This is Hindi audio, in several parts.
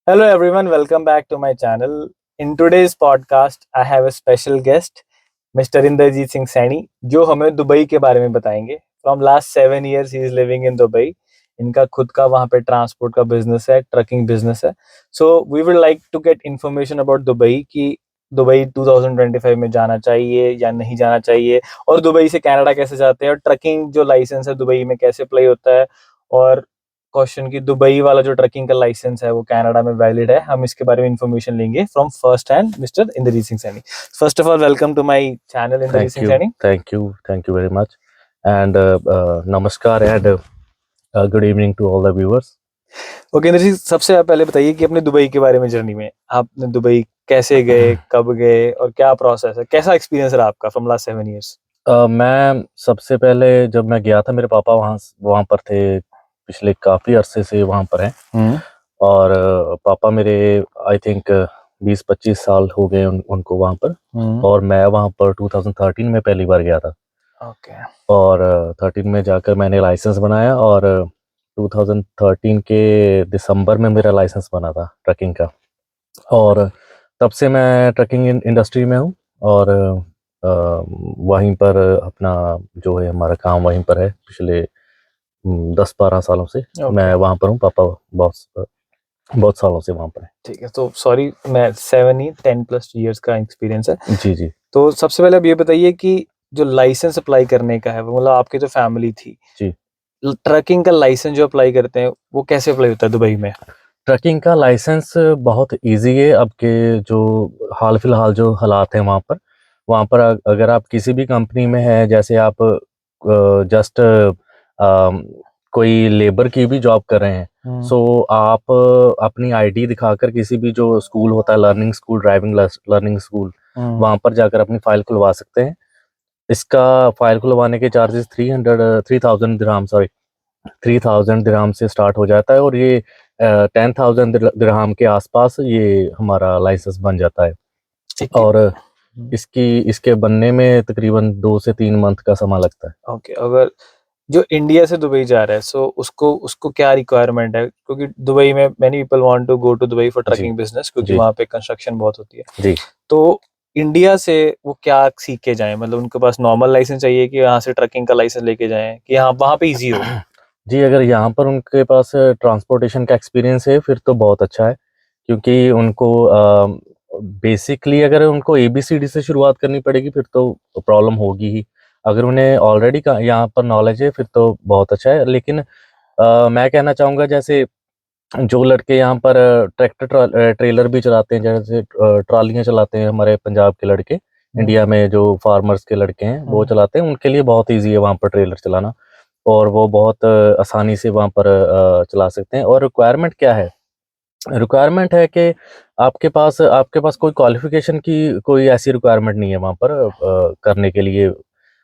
Hello everyone, welcome back to my channel. In today's podcast, I have a special guest, Mr. Inderjeet Singh Saini, जो हमें दुबई के बारे में बताएंगे. From last 7 years, he is living in Dubai. इनका खुद का वहाँ पे ट्रांसपोर्ट का बिजनेस है, ट्रकिंग बिजनेस है. So we would like to get information about Dubai कि दुबई 2025 में जाना चाहिए या नहीं जाना चाहिए, और दुबई से कनाडा कैसे जाते हैं, और ट्रकिंग जो लाइसेंस है दुबई में कैसे अप्लाई होता है, और क्वेश्चन की दुबई वाला जो ट्रकिंग का लाइसेंस है वो कनाडा में वैलिड है. हम इसके बारे में इंफॉर्मेशन लेंगे from first hand mister Indrajeet Singh Saini. First of all, welcome to my channel Indrajeet Singh Saini. Thank you very much, and namaskar and good evening to all the viewers. Okay Indrajeet, सबसे पहले बताइए कि अपने दुबई के बारे में, जर्नी में आपने दुबई कैसे गए, कब गए, और क्या प्रोसेस है, कैसा एक्सपीरियंस रहा आपका फ्रॉम लास्ट 7 years? मैं सबसे पहले जब मैं गया था, मेरे पापा वहाँ पर थे, पिछले काफ़ी अरसे से वहाँ पर हैं. और पापा मेरे आई थिंक 20-25 साल हो गए उनको वहाँ पर. और मैं वहाँ पर 2013 में पहली बार गया था. ओके. और 13 में जाकर मैंने लाइसेंस बनाया, और 2013 के दिसंबर में मेरा लाइसेंस बना था ट्रकिंग का. और तब से मैं ट्रकिंग इंडस्ट्री में हूँ, और वहीं पर अपना जो है हमारा काम वहीं पर है. पिछले 10-12 सालों से मैं वहाँ पर हूँ. पापा बहुत सालों से वहाँ पर है. ठीक है, तो सॉरी, मैं 7 10+ years का एक्सपीरियंस है. जी जी. तो सबसे पहले आप ये बताइए कि जो लाइसेंस अप्लाई करने का है, वो मतलब आपकी जो फैमिली थी जी. ट्रकिंग का लाइसेंस जो अप्लाई करते हैं वो कैसे अप्लाई होता है दुबई में? ट्रकिंग का लाइसेंस बहुत इजी है. अब के जो हाल फिलहाल जो हालात हैं वहाँ पर अगर आप किसी भी कंपनी में हैं, जैसे आप जस्ट कोई लेबर की भी जॉब कर रहे हैं, सो आप अपनी आईडी दिखाकर किसी भी जो स्कूल होता है, learning school, driving learning school, वहाँ पर जाकर अपनी फाइल खुलवा सकते हैं. इसका फाइल खुलवाने के चार्जेस 3,000 दिरहम से स्टार्ट हो जाता है, और ये 10,000 दिरहम के आसपास ये हमारा लाइसेंस बन जाता है. और इसके बनने में तकरीबन 2 से 3 मंथ का समय लगता है. ओके. अगर जो इंडिया से दुबई जा रहा है, सो उसको क्या रिक्वायरमेंट है, क्योंकि दुबई में many people want to go to Dubai for trucking business, क्योंकि वहाँ पे कंस्ट्रक्शन बहुत होती है. जी. तो इंडिया से वो क्या सीख के जाएं, मतलब उनके पास नॉर्मल लाइसेंस चाहिए कि यहाँ से ट्रकिंग का लाइसेंस लेके जाएं, कि यहाँ वहाँ पे इजी हो? जी, अगर यहाँ पर उनके पास ट्रांसपोर्टेशन का एक्सपीरियंस है फिर तो बहुत अच्छा है, क्योंकि उनको बेसिकली अगर उनको ABCD से शुरुआत करनी पड़ेगी फिर तो प्रॉब्लम होगी ही. अगर उन्हें ऑलरेडी यहाँ पर नॉलेज है फिर तो बहुत अच्छा है. लेकिन मैं कहना चाहूँगा, जैसे जो लड़के यहाँ पर ट्रैक्टर ट्रेलर भी चलाते हैं, जैसे ट्रालियाँ चलाते हैं, हमारे पंजाब के लड़के, इंडिया में जो फार्मर्स के लड़के हैं वो चलाते हैं, उनके लिए बहुत ईजी है वहाँ पर ट्रेलर चलाना, और वो बहुत आसानी से वहाँ पर चला सकते हैं. और रिक्वायरमेंट क्या है? रिक्वायरमेंट है कि आपके पास कोई क्वालिफिकेशन की कोई ऐसी रिक्वायरमेंट नहीं है वहाँ पर करने के लिए.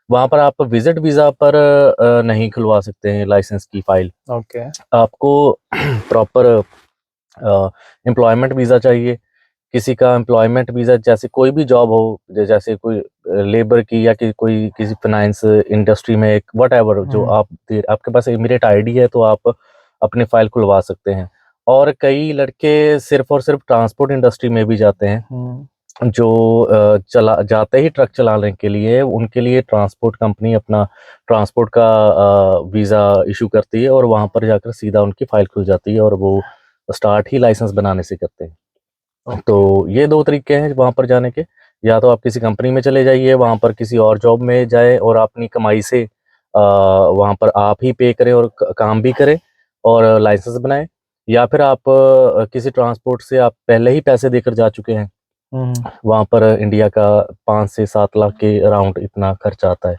वहाँ पर आप विजिट वीज़ा पर नहीं खुलवा सकते हैं लाइसेंस की फाइल. ओके. आपको प्रॉपर एम्प्लॉयमेंट वीज़ा चाहिए. किसी का एम्प्लॉयमेंट वीज़ा, जैसे कोई भी जॉब हो, जैसे कोई लेबर की या कोई किसी फाइनेंस इंडस्ट्री में, व्हाटएवर, जो आपके पास इमीडिएट आईडी है तो आप अपनी फाइल खुलवा सकते हैं. और कई लड़के सिर्फ और सिर्फ ट्रांसपोर्ट इंडस्ट्री में भी जाते हैं, जो चला जाते ही ट्रक चलाने के लिए, उनके लिए ट्रांसपोर्ट कंपनी अपना ट्रांसपोर्ट का वीज़ा इशू करती है, और वहाँ पर जाकर सीधा उनकी फाइल खुल जाती है, और वो स्टार्ट ही लाइसेंस बनाने से करते हैं. तो ये 2 तरीके हैं वहाँ पर जाने के. या तो आप किसी कंपनी में चले जाइए, वहाँ पर किसी और जॉब में जाए और अपनी कमाई से वहाँ पर आप ही पे करें और काम भी करें और लाइसेंस बनाएं. या फिर आप किसी ट्रांसपोर्ट से आप पहले ही पैसे देकर जा चुके हैं, वहाँ पर इंडिया का 5 से 7 लाख के अराउंड इतना खर्चा आता है.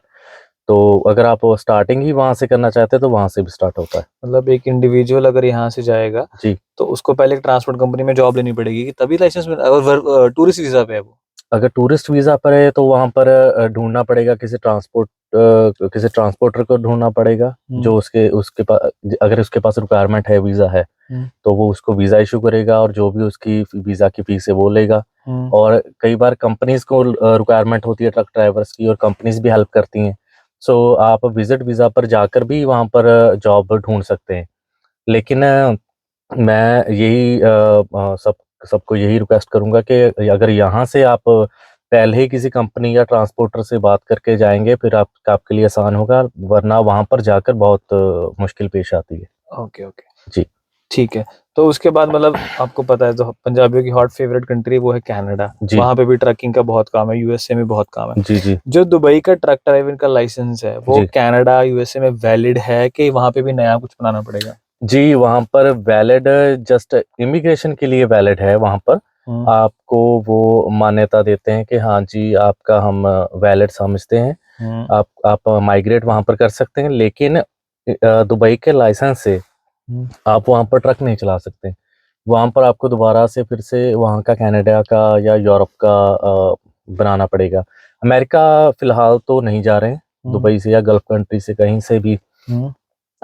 तो अगर आप स्टार्टिंग ही वहाँ से करना चाहते हैं तो वहाँ से भी स्टार्ट होता है. मतलब एक इंडिविजुअल अगर यहाँ से जाएगा जी. तो उसको पहले ट्रांसपोर्ट कंपनी में जॉब लेनी पड़ेगी कि तभी लाइसेंस मिल, अगर टूरिस्ट वीजा पे है वो? अगर टूरिस्ट वीज़ा पर है तो वहाँ पर ढूंढना पड़ेगा, किसी ट्रांसपोर्टर को ढूंढना पड़ेगा, जो उसके पास, अगर उसके पास रिक्वायरमेंट है, वीज़ा है, तो वो उसको वीज़ा इशू करेगा, और जो भी उसकी वीज़ा की फीस है वो लेगा. और कई बार कंपनीज को रिक्वायरमेंट होती है ट्रक ड्राइवर्स की, और कंपनीज भी हेल्प करती हैं. सो आप विजिट वीज़ा पर जाकर भी वहाँ पर जॉब ढूंढ सकते हैं. लेकिन मैं यही सबको यही रिक्वेस्ट करूंगा कि अगर यहाँ से आप पहले ही किसी कंपनी या ट्रांसपोर्टर से बात करके जाएंगे फिर आपके लिए आसान होगा, वरना वहां पर जाकर बहुत मुश्किल पेश आती है। ओके ओके जी ठीक है। तो उसके बाद मतलब आपको पता है तो पंजाबियों की हॉट फेवरेट कंट्री वो है कनाडा, जी वहां पे भी ट्रकिंग का बहुत काम है, यूएसए में बहुत काम है। जी जी जो दुबई का ट्रक ड्राइविंग का लाइसेंस है वो जी कनाडा यूएसए में वैलिड है कि वहां पे भी नया कुछ बनाना पड़ेगा? जी वहां पर वैलिड, जस्ट इमिग्रेशन के लिए वैलिड है। वहां पर हम्म आपको वो मान्यता देते हैं कि हाँ जी आपका हम वैलिड समझते हैं, हम्म आप माइग्रेट वहां पर कर सकते हैं, लेकिन दुबई के लाइसेंस से हम्म आप वहां पर ट्रक नहीं चला सकते। वहां पर आपको दोबारा से फिर से वहां का कनाडा का या यूरोप का बनाना पड़ेगा। अमेरिका फिलहाल तो नहीं जा रहे हैं, हम्म दुबई से या गल्फ कंट्री से कहीं से भी हम्म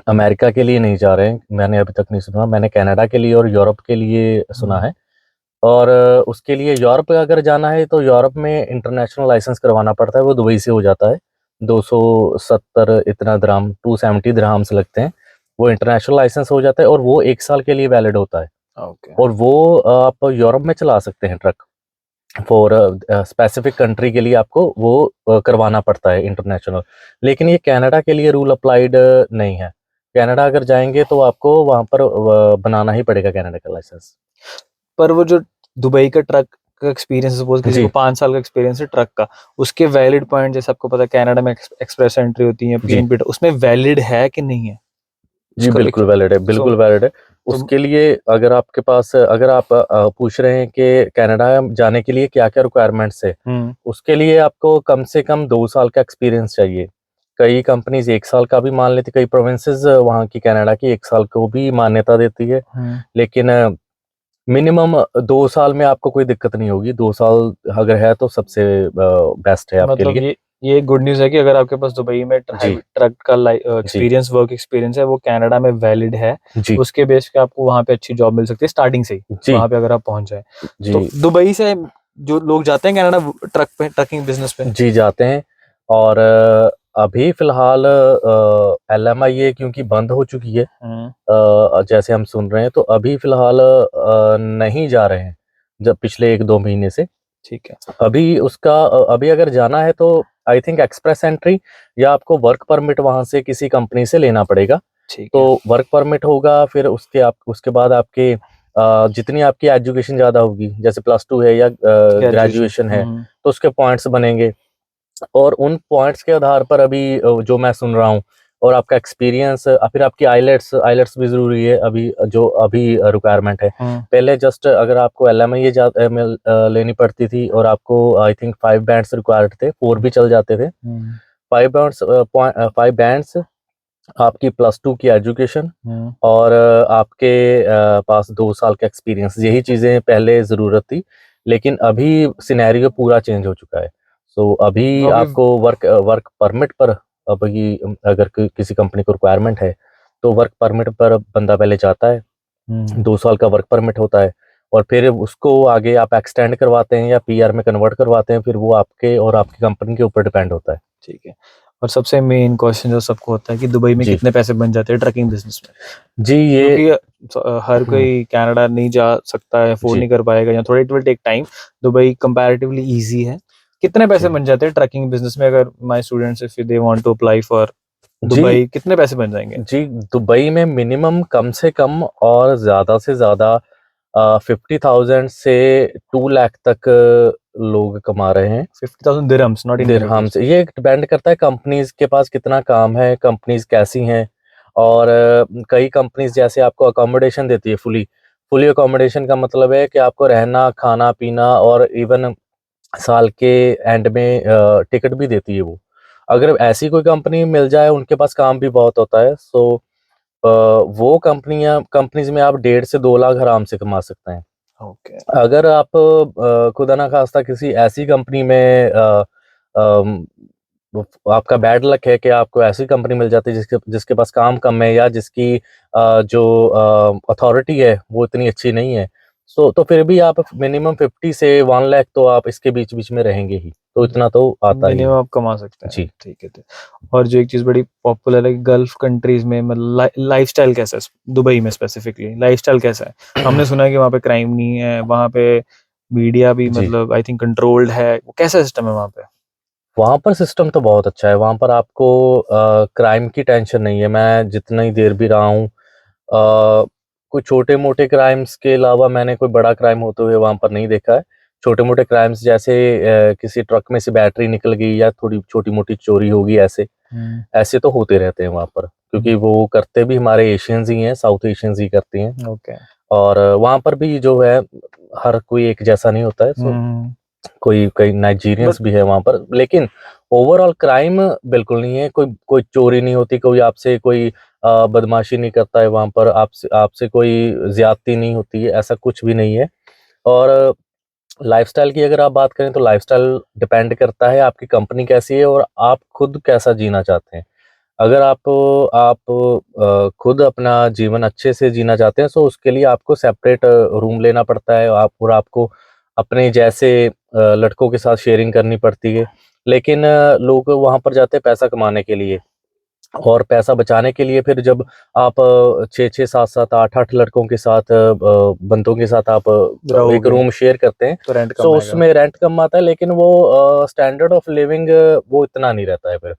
अमेरिका के लिए नहीं जा रहे हैं। मैंने अभी तक नहीं सुना, मैंने कनाडा के लिए और यूरोप के लिए सुना हम्म है। और उसके लिए यूरोप अगर जाना है तो यूरोप में इंटरनेशनल लाइसेंस करवाना पड़ता है, वो दुबई से हो जाता है। 270 इतना दिरहम, 270 दिरहम्स लगते हैं। वो इंटरनेशनल लाइसेंस हो जाता है और वो 1 साल के लिए वैलिड होता है। ओके और वो आप यूरोप में चला सकते हैं ट्रक। फॉर स्पेसिफिक कंट्री के लिए आपको वो करवाना पड़ता है इंटरनेशनल। लेकिन ये कनाडा के लिए रूल अप्लाइड नहीं है। कनाडा अगर जाएंगे तो आपको वहां पर बनाना ही पड़ेगा कनाडा का लाइसेंस। पर वो जो दुबई का ट्रक का एक्सपीरियंस, सपोज किसी जी को 5 साल का एक्सपीरियंस है ट्रक का, उसके वैलिड पॉइंट जैसे आपको पता है कनाडा में एक्सप्रेस एंट्री होती है, जी पीएनपी, उसमें वैलिड है कि नहीं है जी उसका एक? बिल्कुल वैलिड है, तो बिल्कुल वैलिड है। तो उसके लिए अगर आपके पास, अगर आप पूछ रहे हैं कि कनाडा जाने के लिए क्या क्या रिक्वायरमेंट्स है, हम्म उसके लिए आपको कम से कम 2 साल का एक्सपीरियंस चाहिए। कई कंपनीज 1 साल का भी मान लेती, कई प्रोविंसेस वहाँ की कनाडा की 1 साल को भी मान्यता देती है। हम्म लेकिन मिनिमम 2 साल में आपको कोई दिक्कत नहीं होगी। 2 साल अगर है तो सबसे बेस्ट है आपके मतलब लिए। ये गुड न्यूज़ है कि अगर आपके पास दुबई में जी ट्रक का जी एक्सपीरियंस, वर्क एक्सपीरियंस है, वो कनाडा में वैलिड है, जी उसके बेस पे आपको वहाँ पे अच्छी जॉब मिल सकती है स्टार्टिंग से ही, जी वहाँ पे अगर आप पहुँच जाए। तो जी दुबई से जो लोग जाते हैं कनाडा ट्रक पे, ट्रकिंग बिजनेस पे। जी जाते हैं। और अभी फिलहाल LMIA क्योंकि बंद हो चुकी है, हम्म जैसे हम सुन रहे हैं, तो अभी फिलहाल नहीं जा रहे हैं जब पिछले 1-2 महीने से। ठीक है अभी उसका अभी अगर जाना है तो आई थिंक एक्सप्रेस एंट्री या आपको वर्क परमिट वहां से किसी कंपनी से लेना पड़ेगा। ठीक तो है। वर्क परमिट होगा, फिर उसके बाद आपके जितनी आपकी एजुकेशन ज़्यादा होगी, जैसे +2 है या ग्रेजुएशन। ग्रेजुएशन है, तो उसके पॉइंट्स बनेंगे। और उन पॉइंट्स के आधार पर अभी जो मैं सुन रहा हूँ, और आपका एक्सपीरियंस, फिर आपकी आइलेट्स आइलेट्स भी ज़रूरी है अभी, जो अभी रिक्वायरमेंट है। हम्म पहले जस्ट अगर आपको LMIA लेनी पड़ती थी और आपको आई थिंक 5 बैंड्स रिक्वायर्ड थे, 4 भी चल जाते थे। हम्म 5 बैंड्स, आपकी +2 की एजुकेशन, हम्म और आपके पास 2 साल का एक्सपीरियंस, यही चीज़ें पहले ज़रूरत थी। लेकिन अभी सिनेरियो पूरा चेंज हो चुका है। सो अभी तो अभी आपको वर्क परमिट पर, अभी अगर किसी कंपनी को रिक्वायरमेंट है तो वर्क परमिट पर बंदा पहले जाता है। हम्म 2 साल का वर्क परमिट होता है, और फिर उसको आगे आप एक्सटेंड करवाते हैं या PR में कन्वर्ट करवाते हैं, फिर वो आपके और आपकी कंपनी के ऊपर डिपेंड होता है। ठीक है। और सबसे मेन क्वेश्चन जो सबको होता है कि दुबई में जी कितने पैसे बन जाते हैं ट्रकिंग बिजनेस में, जी ये क्योंकि हर हम्म, कोई कनाडा नहीं जा सकता है, अफोर्ड जी नहीं कर पाएगा, या थोड़ा it will take time. Dubai comparatively easy है। कितने पैसे जी बन जाते हैं ट्रकिंग बिजनेस में, अगर my students if they want to apply for जी दुबई, कितने पैसे बन जाएंगे? जी दुबई में मिनिमम कम से कम और ज़्यादा से ज़्यादा 50,000 से 2 लाख तक लोग कमा रहे हैं। 50,000 dirhams, not in dirham rupees. से ये डिपेंड करता है कंपनीज के पास कितना काम है, कंपनीज कैसी हैं। और कई कंपनीज जैसे आपको अकोमोडेशन देती है, फुली फुली अकोमोडेशन का मतलब है कि आपको रहना, खाना पीना, और इवन साल के एंड में टिकट भी देती है वो। अगर ऐसी कोई कंपनी मिल जाए, उनके पास काम भी बहुत होता है, सो वो कंपनीज में आप 1.5 से 2 लाख आराम से कमा सकते हैं। ओके। अगर आप खुदा ना खास्ता किसी ऐसी कंपनी में अम, आपका बैड लक है कि आपको ऐसी कंपनी मिल जाती है जिसके जिसके पास काम कम है, या जिसकी जो अथॉरिटी है वो इतनी अच्छी नहीं है, तो फिर भी आप मिनिमम 50 से 1 लाख तो आप इसके बीच बीच में रहेंगे ही, तो इतना तो आता ही मिनिमम है। आप कमा सकते हैं। जी। ठीक है। और जो एक चीज बड़ी पॉपुलर है गल्फ कंट्रीज में, मतलब लाइफस्टाइल कैसा है दुबई में स्पेसिफिकली, लाइफस्टाइल कैसा है? हमने सुना है कि वहाँ पे क्राइम नहीं है, वहाँ पे मीडिया भी जी। मतलब आई थिंक कंट्रोल्ड है, कैसा सिस्टम है वहाँ पे? वहाँ पर सिस्टम तो बहुत अच्छा है, वहाँ पर आपको क्राइम की टेंशन नहीं है। मैं जितनी देर भी रहा हूँ, कोई छोटे मोटे क्राइम्स के अलावा मैंने कोई बड़ा क्राइम होते हुए वहाँ पर नहीं देखा है। छोटे मोटे क्राइम्स जैसे किसी ट्रक में से बैटरी निकल गई या थोड़ी छोटी मोटी चोरी होगी, ऐसे तो होते रहते हैं वहाँ पर, क्योंकि वो करते भी हमारे एशियंस ही हैं, साउथ एशियंस ही करती हैं। ओके। और वहाँ पर भी जो है हर कोई एक जैसा नहीं होता है, सो कोई कई नाइजीरियंस भी है वहाँ पर, लेकिन ओवरऑल क्राइम बिल्कुल नहीं है। कोई कोई चोरी नहीं होती, कोई आपसे कोई बदमाशी नहीं करता है वहाँ पर, आपसे आपसे कोई ज्यादती नहीं होती है, ऐसा कुछ भी नहीं है। और लाइफस्टाइल की अगर आप बात करें तो लाइफस्टाइल डिपेंड करता है आपकी कंपनी कैसी है और आप खुद कैसा जीना चाहते हैं। अगर आप खुद अपना जीवन अच्छे से जीना चाहते हैं, तो उसके लिए आपको सेपरेट रूम लेना पड़ता है, आपको अपने जैसे लड़कों के साथ शेयरिंग करनी पड़ती है। लेकिन लोग वहाँ पर जाते हैं पैसा कमाने के लिए, और पैसा बचाने के लिए फिर जब आप 6-6, 7-7, 8-8 लड़कों के साथ बंदों के साथ आप एक रहोगे रूम शेयर करते हैं, तो रेंट सो कम आएगा। उसमें रेंट कम आता है, लेकिन वो स्टैंडर्ड ऑफ लिविंग वो इतना नहीं रहता है फिर।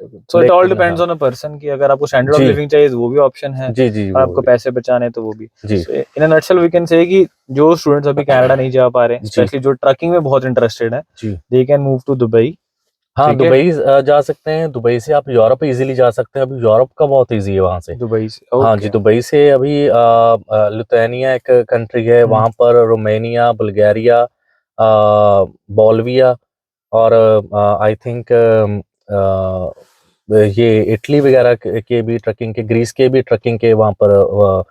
सो इट ऑल लेकिन डिपेंड्स हाँ, ऑन अ पर्सन कि अगर आपको स्टैंडर्ड ऑफ जी, लिविंग चाहिए तो वो भी ऑप्शन है, जी, जी, और वो आपको भी। पैसे बचाने हैं तो वो भी। जी, so in a nutshell we can say कि जो स्टूडेंट्स अभी कनाडा नहीं जा पा रहे, जी, स्पेशली जो ट्रकिंग में बहुत इंटरेस्टेड है, जी। They can move to Dubai. हाँ, ठीक है। दुबई जा सकते हैं, दुबई से आप यूरोप इज़िली जा सकते हैं, अभी यूरोप का बहुत ईज़ी है वहाँ से। दुबई से हाँ ओके। जी, दुबई से अभी लिथुआनिया एक कंट्री है, वहाँ पर रोमानिया, बुल्गारिया, बोल्विया और आई थिंक ये इटली वगैरह के भी ट्रकिंग के, ग्रीस के भी ट्रकिंग के वहाँ पर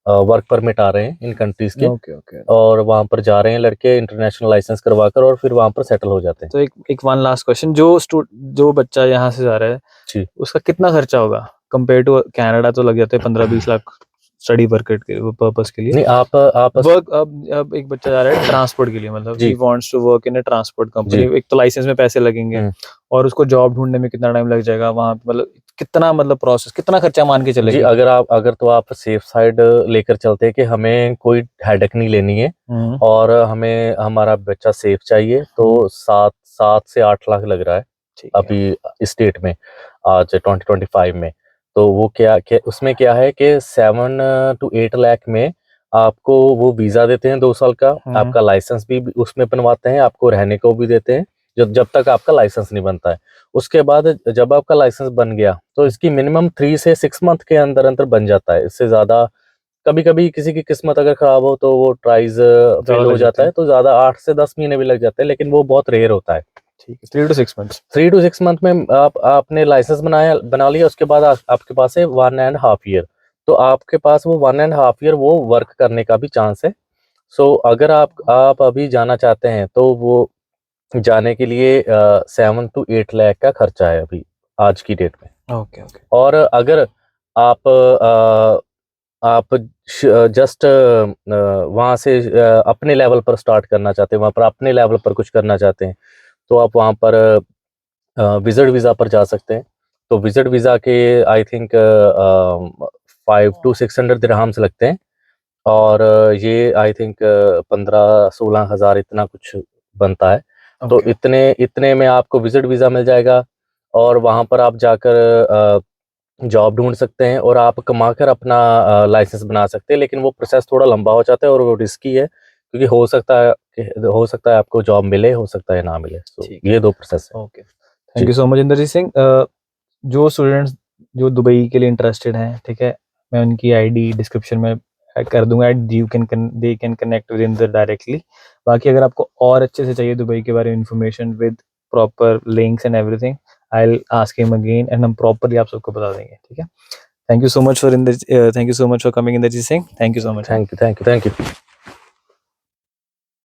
वर्क परमिट आ रहे हैं इन कंट्रीज़ के, ओके ओके। और वहाँ पर जा रहे हैं लड़के इंटरनेशनल लाइसेंस करवाकर, और फिर वहाँ पर सेटल हो जाते हैं। तो एक वन लास्ट क्वेश्चन, जो बच्चा यहाँ से जा रहा है जी। उसका कितना खर्चा होगा कंपेयर टू कनाडा? तो लग जाते हैं 15-20 लाख स्टडी वर्क के पर्पस के लिए। नहीं, आप वर्क अब एक बच्चा जा रहा है ट्रांसपोर्ट के लिए, मतलब ही जी, wants to work in a transport company, जी। एक तो लाइसेंस में पैसे लगेंगे, हुँ। और उसको जॉब ढूंढने में कितना टाइम लग जाएगा वहाँ पे, मतलब कितना, मतलब प्रोसेस कितना खर्चा मान के चले जी, कि? अगर तो आप सेफ साइड लेकर चलते हैं कि हमें कोई हेडेक नहीं लेनी है हम्म। और हमें हमारा बच्चा सेफ चाहिए, तो 7 से 8 लाख लग रहा है ठीक है। अभी इस डेट में, आज 2025 में। तो वो क्या उसमें क्या है कि 7 to 8 लाख में आपको वो वीज़ा देते हैं 2 साल का, आपका लाइसेंस भी उसमें बनवाते हैं, आपको रहने को भी देते हैं, जब जब तक आपका लाइसेंस नहीं बनता है। उसके बाद जब आपका लाइसेंस बन गया, तो इसकी मिनिमम 3 से 6 मंथ के अंदर-अंदर बन जाता है। इससे ज़्यादा कभी-कभी किसी की किस्मत अगर खराब हो तो वो ट्राइज़ ज्यादा फेल लग हो जाते जाता है, हैं। तो ज़्यादा 8 से 10 महीने भी लग जाते हैं, लेकिन वो बहुत रेयर होता है। ठीक है, 3 to 6 months। 3 टू 6 मंथ में आप आपने लाइसेंस बना लिया, उसके बाद आपके पास है 1 एंड हाफ ईयर। तो आपके पास वो 1 एंड हाफ ईयर वो वर्क करने का भी चांस है। सो अगर आप अभी जाना चाहते हैं, तो वो जाने के लिए 7 to 8 लाख का खर्चा है अभी आज की डेट में। Okay okay. और अगर आप जस्ट वहाँ से अपने लेवल पर स्टार्ट करना चाहते हैं, वहाँ पर अपने लेवल पर कुछ करना चाहते हैं, तो आप वहाँ पर विज़िट वीज़ा पर जा सकते हैं। तो विज़िट वीज़ा के आई थिंक 5 to 600 दिरहम्स लगते हैं, और ये आई थिंक 15-16 हज़ार इतना कुछ बनता है। तो ओके। इतने इतने में आपको विज़िट वीज़ा मिल जाएगा, और वहाँ पर आप जाकर जॉब ढूँढ सकते हैं, और आप कमाकर अपना लाइसेंस बना सकते हैं। लेकिन वो प्रोसेस थोड़ा लंबा हो जाता है और वो रिस्की है, क्योंकि हो सकता है आपको जॉब मिले, हो सकता है ना मिले। सो ठीक ये 2 प्रोसेस है। Okay. Thank ji, you so much Indrajeet Singh. जो स्टूडेंट्स जो दुबई के लिए इंटरेस्टेड हैं, ठीक है, मैं उनकी आईडी डिस्क्रिप्शन में कर दूंगा, you can they can connect with Inder directly. बाकी अगर आपको और अच्छे से चाहिए दुबई के बारे में information with proper links and everything, I will ask him again and हम प्रॉपरली आप सबको बता देंगे। ठीक है। Thank you so much for coming Indrajeet Singh. Thank you so much. Thank you, thank you, thank you.